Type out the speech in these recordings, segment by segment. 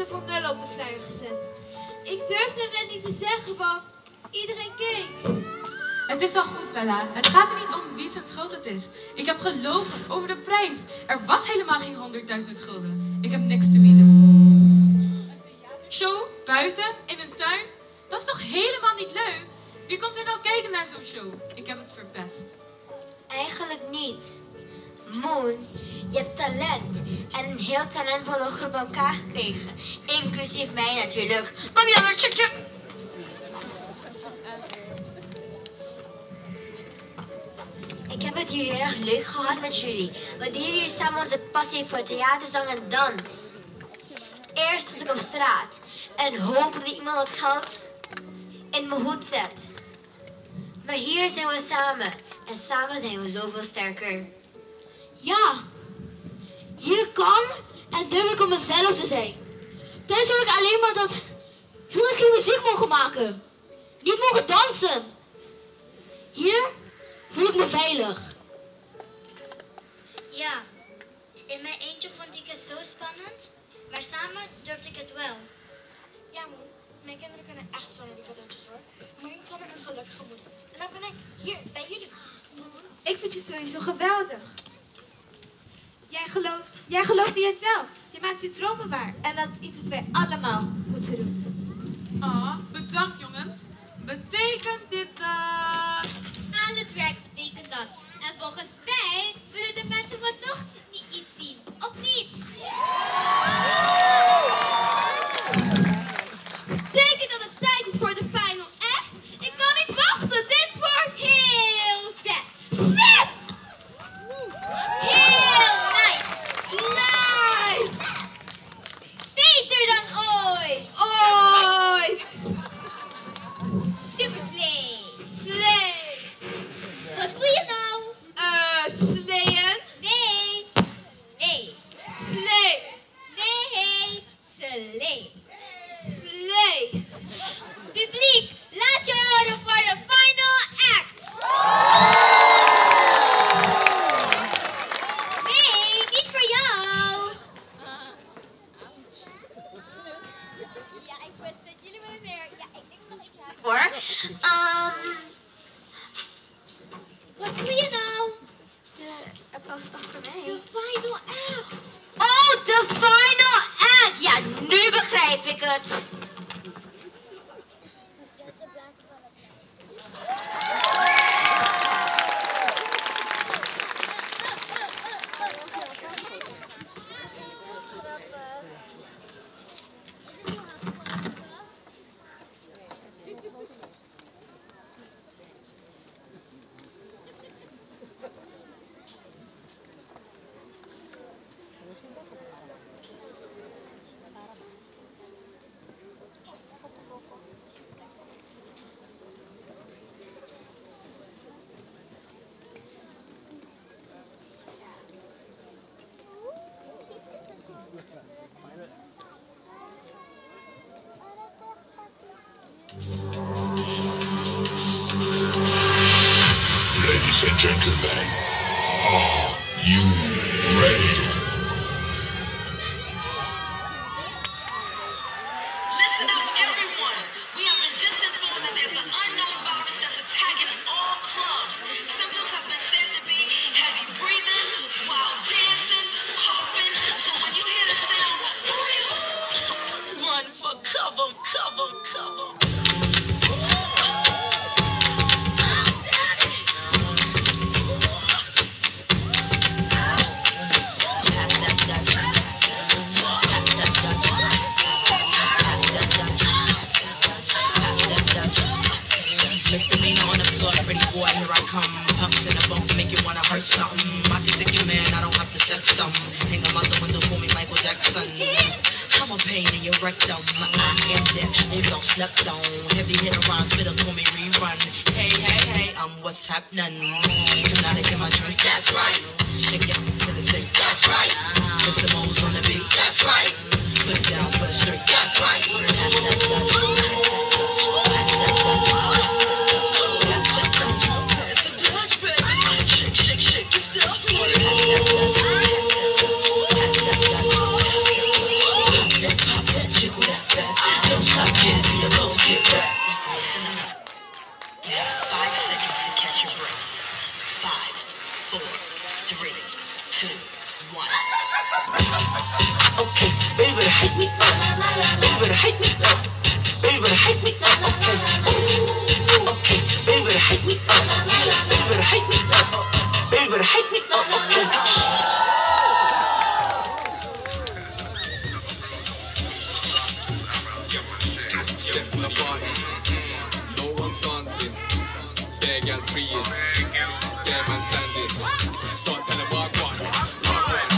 de formule op de flyer gezet. Ik durfde het net niet te zeggen, want iedereen keek. Het is al goed, Bella. Het gaat er niet om wie zijn schuld het is. Ik heb gelogen over de prijs. Er was helemaal geen 100.000 gulden. Ik heb niks te bieden. Een theatershow buiten in een tuin? Dat is toch helemaal niet leuk? Wie komt er nou kijken naar zo'n show? Ik heb het verpest. Eigenlijk niet. Moon, je hebt talent en een heel talentvolle groep bij elkaar gekregen. Inclusief mij natuurlijk. Kom jongens, tjuk. Ik heb het hier heel erg leuk gehad met jullie. We delen hier samen onze passie voor theater, zang en dans. Eerst was ik op straat en hoopte dat iemand wat geld in mijn hoed zet. Maar hier zijn we samen en samen zijn we zoveel sterker. Ja, hier kan en durf ik om mezelf te zijn. Thuis hoor ik alleen maar dat jongens geen muziek mogen maken. Niet mogen dansen. Hier voel ik me veilig. Ja, in mijn eentje vond ik het zo spannend, maar samen durfde ik het wel. Ja, moe. Mijn kinderen kunnen echt zo'n lieve cadeautjes hoor. Maar niet van een gelukkige moeder. En dan ben ik hier bij jullie. Ik vind je sowieso geweldig. Jij gelooft in jezelf. Je maakt je dromen waar. En dat is iets wat wij allemaal moeten doen. Ah, bedankt jongens. Betekent dit dat? Aan het werk betekent dat. En volgens mij willen de mensen wat nog iets zien. Of niet? Betekent dat het tijd is voor de final act? Ik kan niet wachten. Dit wordt heel vet. Vet! Heel nice. Nice! Beter dan ooit. Ooit! Super slay. Slay. Wat doe je nou? Slayen? Nee. Nee. Slay. Nee. Slay. Slay. Publiek, laat je horen voor de final act. Nee, niet voor jou. Ja, ik wist het. Jullie willen meer. Ja, ik denk nog iets hebben. Hoor. Wat doe je nou? De applaus is achter mij. De final act. Oh, de final act! Ja, nu begrijp ik het. Ladies and gentlemen, are you ready? Listen up, everyone. We have been just informed that there's an unknown virus that's attacking all clubs. Symptoms have been said to be heavy breathing, wild dancing, coughing. So when you hear the sound, run for cover, cover, cover. Misdemeanor on the floor, pretty boy, here I come. Pumps in the bump, make you wanna hurt something. I can take your man, I don't have to set some. Hang him out the window, call me Michael Jackson. I'm a pain in your rectum. I am that shit all slept on. Heavy hitter rhyme, spitter, call me rerun. Hey, hey, hey, what's happening? Come out and get my drink, that's right. Shake it to the stick, that's right. Mr. Mo's on the beat, that's right. Put it down for the street, that's right. Pass that Dutch, pass that Dutch, pass that Dutch, pass that Dutch, pass the Dutch, baby. Shake, shake, shake your stuff. Pass that Dutch, pass that Dutch, pass that Dutch, pass that Dutch. Pop that, pop that. hate me. Baby better hate me. Baby better hate me. Okay, baby better hate me. Baby better hate me. Baby better hate me. Step to the party, no one's dancing. There, girl, praying. There, man, standing. So tell them walk one, walk one,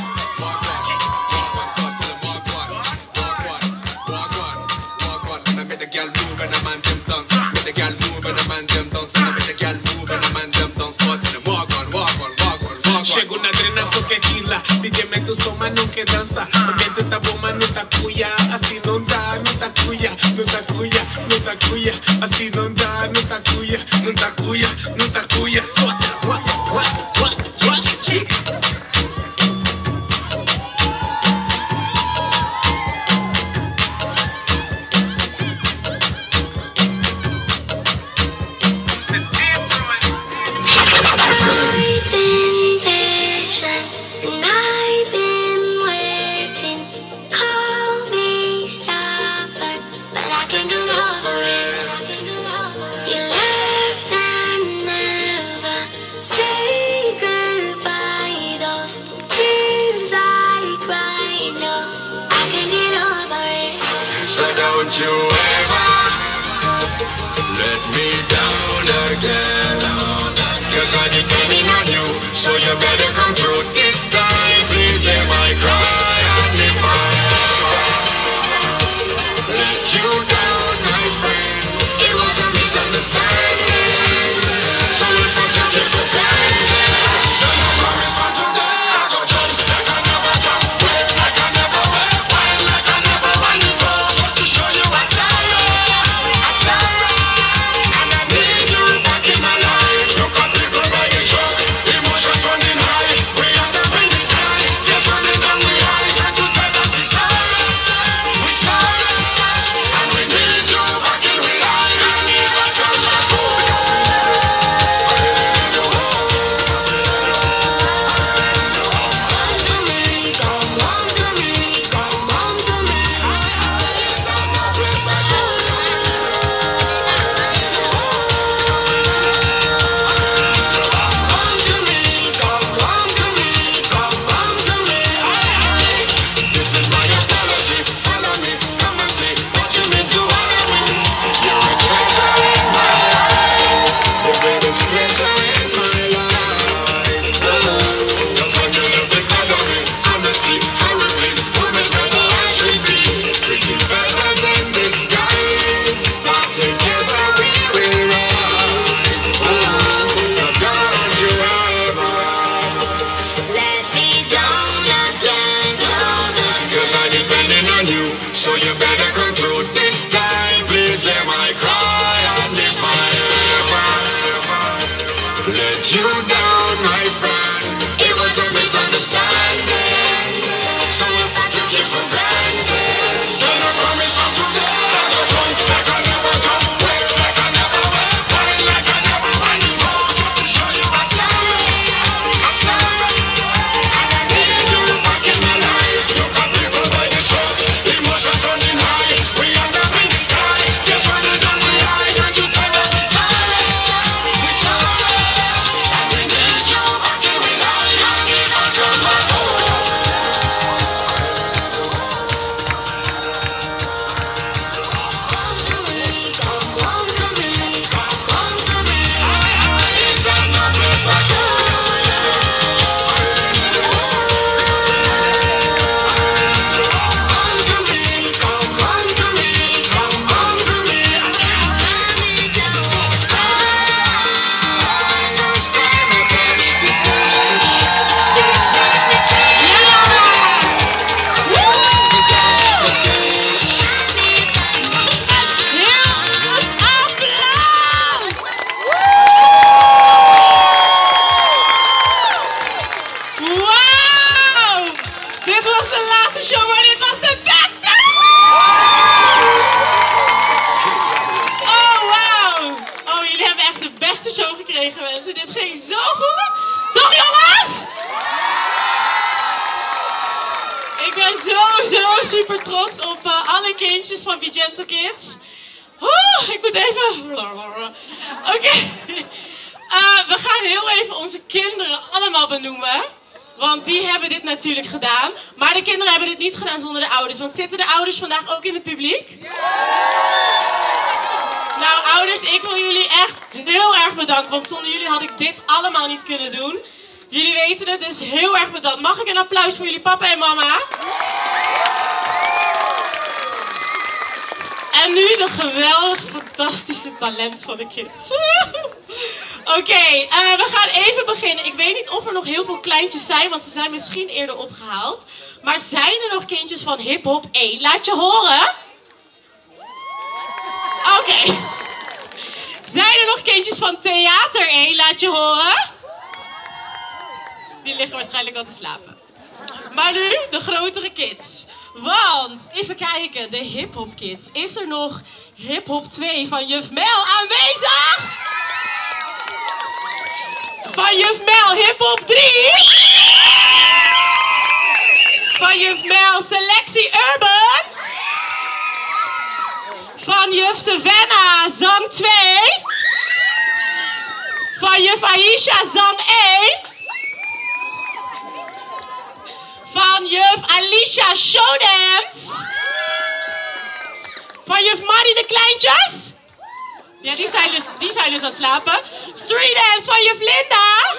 walk one, walk one. So tell them walk one, walk one, walk one, walk one. And I make the girl move and the man them dance. Make the girl move and the man them dance. And I make the girl move and the man them dance. So tell them walk one, walk one, walk one, walk one. Chega na drena só que quila. DJ mete o som, mas não quer dança. O ambiente tá bom, mas não tá cuia. Assim não dá, não tá cuia, não tá cuia, não tá cuia. Assim não dá, não tá cuia, não tá cuia, não tá cuia. Só what. So don't you ever let me down again, 'cause I'm depending on you, so you better come through this time. Please hear my cry, and if I ever let you down, my friend, it was a misunderstanding. So if I took it for granted, then I promise from today I go jump like I never jump, wait like I never went, wild like I never went before, just to show you I sorry, and I need you back in my life. Look at people by the truck, emotions running high, we are up in the sky, just running down the high. Can't you tell that we sorry, and we need you back in my life. And if I come back home, this is my apology. Follow me, come and see what you mean to all of me. You're a treasure in my eyes, the greatest pleasure in my life. Just when you left it out of me, honestly, horribly, woman's better I should be. Pretty feathers in disguise, but together we will rise. So don't you ever Let me down again. 'cause I'm depending on you, so you better come through this time. Please hear my cry, and if I ever let you down, my friend, it was a misunderstanding. So if I took it for granted, then I promise from today I go jump like I never jump, wait like I never went, wild like I never went before, just to show you I'm sorry, and I need you back in my life. Look at people by the truck, emotions running high, we end up in the sky, just running down the high. Can't you tell that we sorry, and we need you back in my life. And if I come back home, it's no place like Wauw! Dit was de laatste show, maar dit was de beste! Oh, wauw! Oh, jullie hebben echt de beste show gekregen, mensen. Dit ging zo goed! Toch, jongens? Ik ben zo super trots op alle kindjes van Be Gentle Kids. Ik moet even... Oké. We gaan heel even onze kinderen allemaal benoemen. Want die hebben dit natuurlijk gedaan. Maar de kinderen hebben dit niet gedaan zonder de ouders. Want zitten de ouders vandaag ook in het publiek? Ja! Nou ouders, ik wil jullie echt heel erg bedanken. Want zonder jullie had ik dit allemaal niet kunnen doen. Jullie weten het, dus heel erg bedankt. Mag ik een applaus voor jullie papa en mama? En nu de geweldige, fantastische talent van de kids. Oké, we gaan even beginnen. Ik weet niet of er nog heel veel kleintjes zijn, want ze zijn misschien eerder opgehaald. Maar zijn er nog kindjes van Hip Hop 1? Laat je horen. Oké. Zijn er nog kindjes van Theater 1? Laat je horen. Die liggen waarschijnlijk al te slapen. Maar nu de grotere kids. Want, even kijken, de Hip Hop Kids. Is er nog Hip Hop 2 van juf Mel aanwezig? Van juf Mel, Hip Hop 3. Van juf Mel, Selectie Urban. Van juf Savannah, Zang 2. Van juf Aisha, Zang 1. Van juf Alicia, Showdance. Van juf Marie de Kleintjes. Ja, die zijn dus aan het slapen. Street Dance van juf Linda.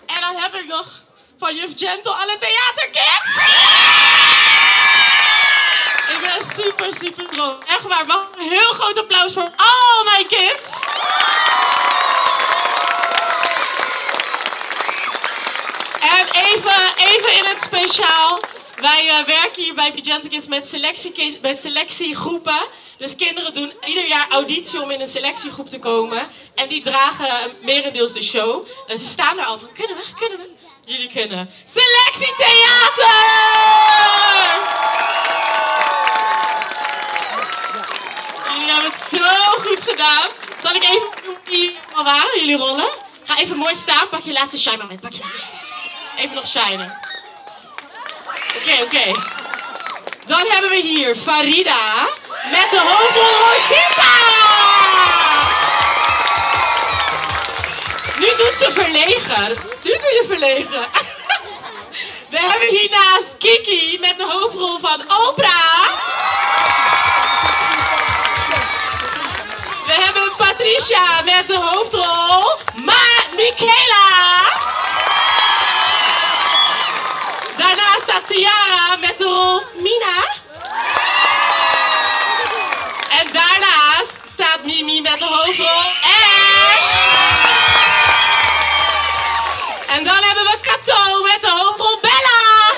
En dan heb ik nog van juf Gentle alle theaterkids. Ik ben super trots. Echt waar, mag een heel groot applaus voor al mijn kids. En even in het speciaal. Wij werken hier bij Be Gentle Kids met selectiegroepen. Dus kinderen doen ieder jaar auditie om in een selectiegroep te komen. En die dragen merendeels de show. En ze staan daar al van, kunnen we? Jullie kunnen. Selectietheater! Jullie hebben het zo goed gedaan. Zal ik even wie al waren, jullie rollen? Ga even mooi staan, pak je laatste shine moment. Even nog shinen. Oké. Dan hebben we hier Farida met de hoofdrol Rosita. Nu doet ze verlegen. Nu doe je verlegen. We hebben hiernaast Kiki met de hoofdrol van Oprah. We hebben Patricia met de hoofdrol Michaela. Daarnaast staat Tiara met de rol Mina. En daarnaast staat Mimi met de hoofdrol Ash. En dan hebben we Kato met de hoofdrol Bella.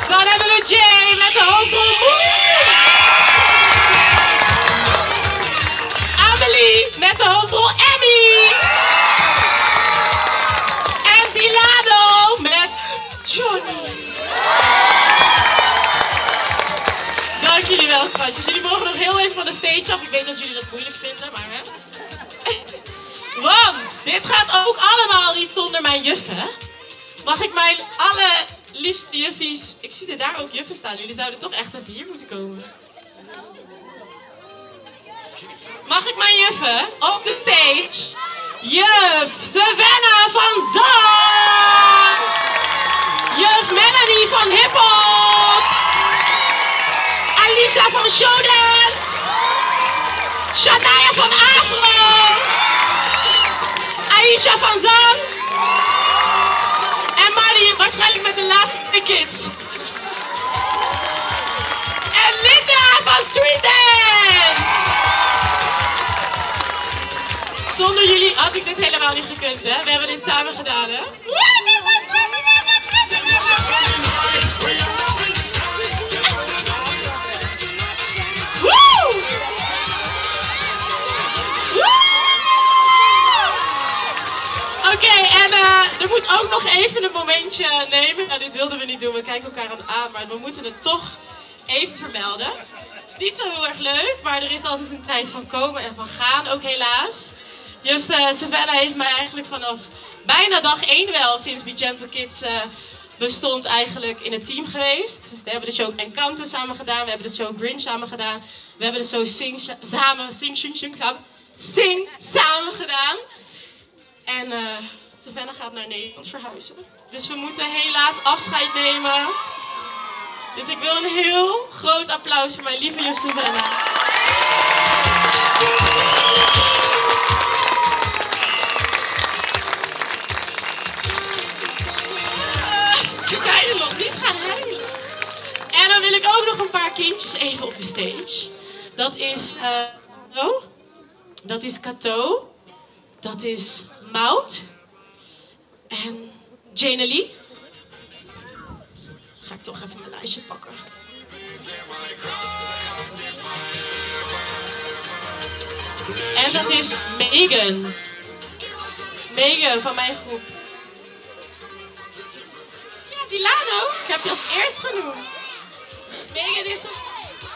Dan hebben we Jay met de hoofdrol Moe. Amelie met de hoofdrol Emmy. En Dilano met Johnny. Dank jullie wel, schatjes. Jullie mogen nog heel even van de stage af. Ik weet dat jullie dat moeilijk vinden, maar hè. Want dit gaat ook allemaal niet zonder mijn juffen. Mag ik mijn allerliefste juffies... Ik zie er daar ook juffen staan. Jullie zouden toch echt even hier moeten komen. Mag ik mijn juffen op de stage? Juf Savannah van Zang. Juf Melanie van Hip Hop. Alicia van Showdance. Shania van Afro. Aisha van Zang. En Marie waarschijnlijk met de laatste 2 kids. En Linda van Street Dance. Zonder jullie had ik dit helemaal niet gekund, hè? We hebben dit samen gedaan, hè? Oké, en er moet ook nog even een momentje nemen. Nou, dit wilden we niet doen, we kijken elkaar aan, maar we moeten het toch even vermelden. Het is niet zo heel erg leuk, maar er is altijd een tijd van komen en van gaan, ook helaas. Juf Savannah heeft mij eigenlijk vanaf bijna dag 1 wel, sinds Be Gentle Kids bestond eigenlijk in het team geweest. We hebben de show Encanto samen gedaan. We hebben de show Grinch samen gedaan. We hebben de show Sing samen gedaan. En Savannah gaat naar Nederland verhuizen. Dus we moeten helaas afscheid nemen. Dus ik wil een heel groot applaus voor mijn lieve juf Savannah. We zijn er nog niet gaan huilen. En dan wil ik ook nog een paar kindjes even op de stage. Dat is dat is Cato. Dat is Maud. En Janelie. Ga ik toch even mijn lijstje pakken. En dat is Megan. Megan van mijn groep. Ja, Dilano. Ik heb je als eerst genoemd. Megan is...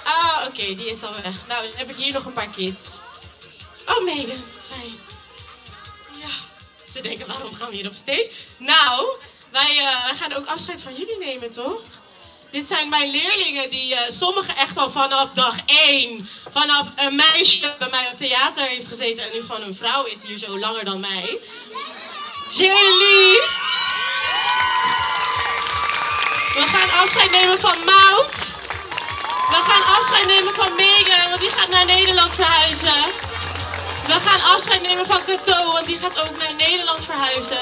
Ah, oké, die is al weg. Nou, dan heb ik hier nog een paar kids. Oh, Megan. Fijn. Ja. Ze denken, waarom gaan we hier op stage? Nou, wij gaan ook afscheid van jullie nemen, toch? Dit zijn mijn leerlingen die sommigen echt al vanaf dag 1, vanaf een meisje bij mij op theater heeft gezeten en nu gewoon een vrouw is hier zo langer dan mij. Janelie. We gaan afscheid nemen van Maud. We gaan afscheid nemen van Megan, want die gaat naar Nederland verhuizen. We gaan afscheid nemen van Cato, want die gaat ook naar Nederland verhuizen.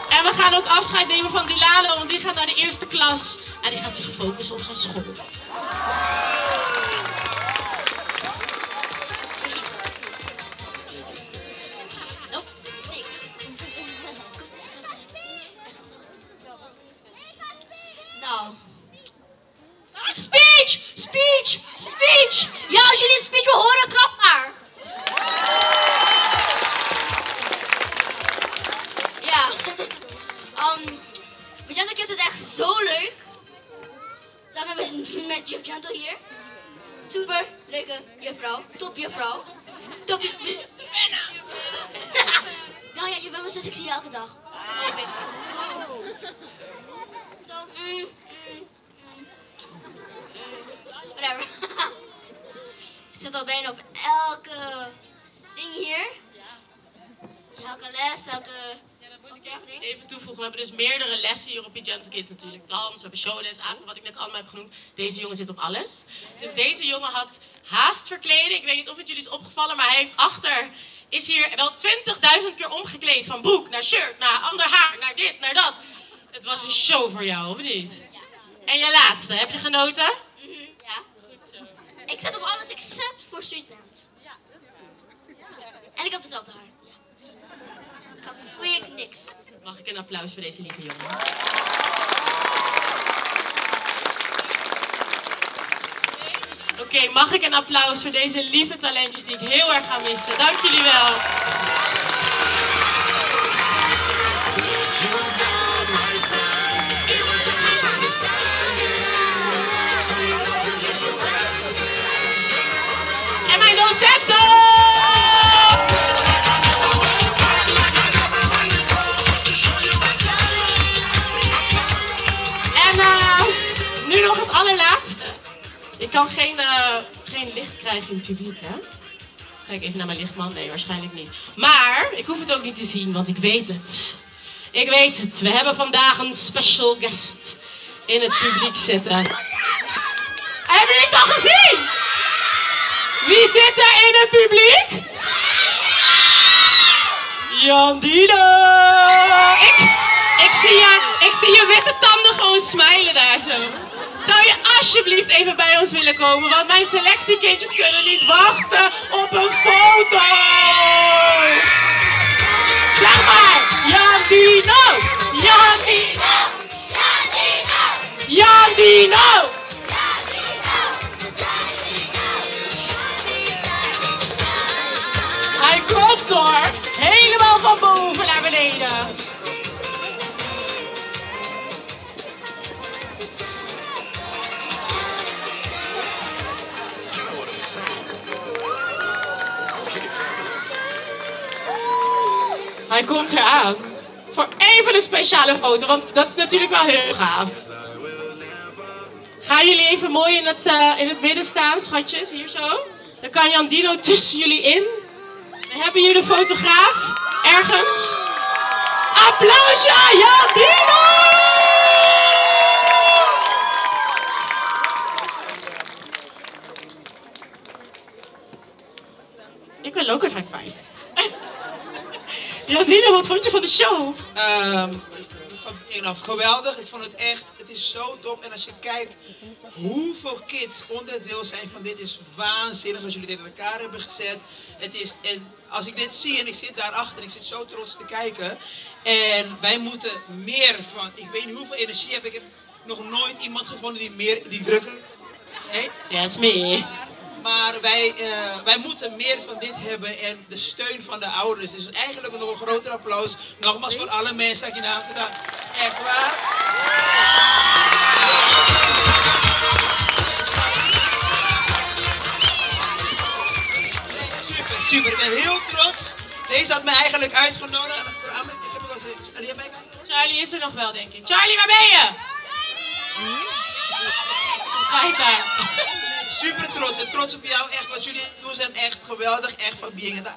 En we gaan ook afscheid nemen van Dilano, want die gaat naar de eerste klas. En die gaat zich focussen op zijn school. Nou. Speech! Speech! Speech! Ja, als jullie een speech wil horen, klap maar. Ja. Vigento Kids is echt zo leuk. Samen met Vigento hier. Super leuke juffrouw. Top juffrouw. Top juffrouw. Nou ja, je bent me zo sexy elke dag. Oh, ik weet het. Zo, whatever. Ik zit al bijna op elke ding hier. Elke les, elke... Ja, dat moet ik even toevoegen. We hebben dus meerdere lessen hier op Vigento Kids natuurlijk. Dans, we hebben showles, avond, wat ik net allemaal heb genoemd. Deze jongen zit op alles. Dus deze jongen had haastverkleding. Ik weet niet of het jullie is opgevallen, maar hij heeft achter... is hier wel 20.000 keer omgekleed. Van broek naar shirt, naar ander haar, naar dit, naar dat. Het was een show voor jou, of niet? Ja. En je laatste, heb je genoten? Ja. Goed zo. Ik zet op alles except voor street dance. Ja, dat is waar. En ik heb dezelfde haar. Ik had quick niks. Mag ik een applaus voor deze lieve jongen? Oké, mag ik een applaus voor deze lieve talentjes die ik heel erg ga missen. Dank jullie wel. En mijn docenten! En nu nog het allerlaatste. Ik kan geen licht krijgen in het publiek, hè? Kijk even naar mijn lichtman. Nee, waarschijnlijk niet. Maar ik hoef het ook niet te zien, want ik weet het. Ik weet het. We hebben vandaag een special guest in het publiek zitten. Hebben jullie het al gezien? Wie zit er in het publiek? Jan Dino! Ik zie je witte tanden gewoon smilen daar zo. Zou je alsjeblieft even bij ons willen komen? Want mijn selectiekindjes kunnen niet wachten op een foto. Zeg maar, Jan Dino! Jan Dino! Jan Dino! Hij komt hoor, helemaal van boven naar beneden. Hij komt eraan. voor even een speciale foto, want dat is natuurlijk wel heel gaaf. Gaan jullie even mooi in het midden staan, schatjes, hier zo. Dan kan Jan Dino tussen jullie in. Dan hebben jullie de fotograaf ergens. Applausje aan Jan Dino! Ik wil ook een high five. Jan Dino, wat vond je van de show? Geweldig, ik vond het echt, het is zo top. En als je kijkt hoeveel kids onderdeel zijn van dit, is waanzinnig als jullie dit in elkaar hebben gezet. Het is, en als ik dit zie en ik zit daarachter en ik zit zo trots te kijken. En wij moeten meer van, ik weet niet hoeveel energie heb ik, heb nog nooit iemand gevonden die drukken. Hey? That's me. Maar wij moeten meer van dit hebben en de steun van de ouders. Dus eigenlijk nog een groter applaus. Nogmaals voor alle mensen dat je naam gedaan. Echt waar. Super, super. Ik ben heel trots. Deze had mij eigenlijk uitgenodigd. Charlie is er nog wel, denk ik. Charlie, waar ben je? Ze zwaait daar. Super trots en trots op jou. Echt, wat jullie doen zijn echt geweldig. Echt van being.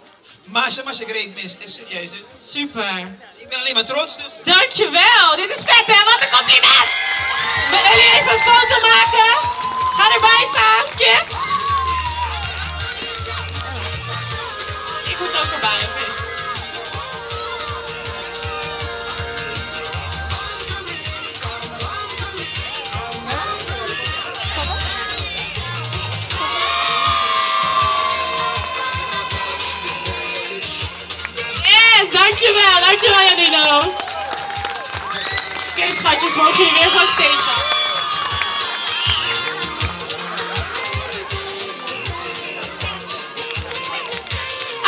Masha great miss. Is serieus dus. Super. Ik ben alleen maar trots dus. Dankjewel. Dit is vet hè. Wat een compliment. Willen jullie even een foto maken? Ga erbij staan, kids. Ik moet ook erbij, oké. Dankjewel Janino. Oké schatjes, mogen jullie weer van stage af.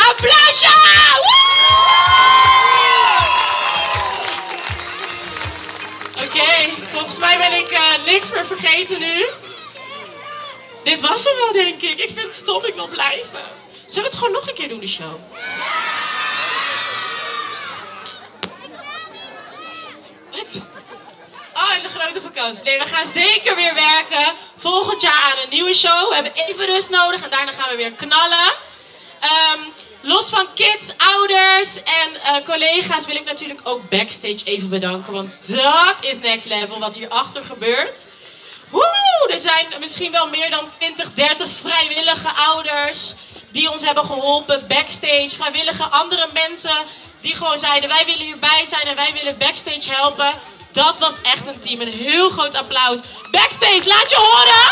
Applausje! Oké, volgens mij ben ik niks meer vergeten nu. Dit was hem wel, denk ik. Ik vind het stom, ik wil blijven. Zullen we het gewoon nog een keer doen, de show? Oh, en de grote vakantie. Nee, we gaan zeker weer werken volgend jaar aan een nieuwe show. We hebben even rust nodig en daarna gaan we weer knallen. Los van kids, ouders en collega's wil ik natuurlijk ook backstage even bedanken. Want dat is next level wat hierachter gebeurt. Woe, er zijn misschien wel meer dan 20, 30 vrijwillige ouders die ons hebben geholpen backstage. Vrijwillige andere mensen die gewoon zeiden wij willen hierbij zijn en wij willen backstage helpen. Dat was echt een team. Een heel groot applaus. Backstage, laat je horen!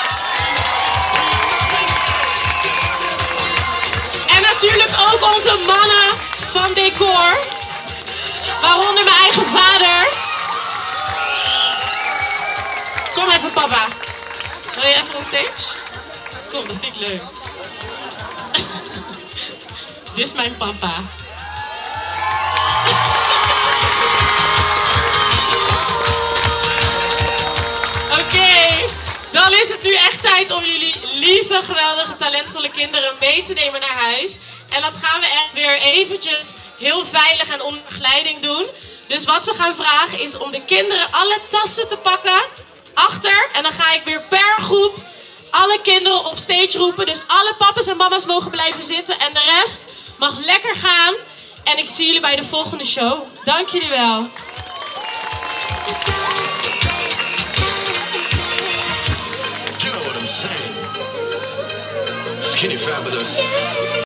En natuurlijk ook onze mannen van decor. Waaronder mijn eigen vader. Kom even papa. Wil je even op stage? Kom, dat vind ik leuk. Dit is mijn papa. Oké, dan is het nu echt tijd om jullie lieve, geweldige, talentvolle kinderen mee te nemen naar huis. En dat gaan we echt weer eventjes heel veilig en onder begeleiding doen. Dus wat we gaan vragen is om de kinderen alle tassen te pakken achter. En dan ga ik weer per groep alle kinderen op stage roepen. Dus alle papa's en mama's mogen blijven zitten en de rest mag lekker gaan. En ik zie jullie bij de volgende show. Dank jullie wel. You know what I'm saying? Skinny Fabulous.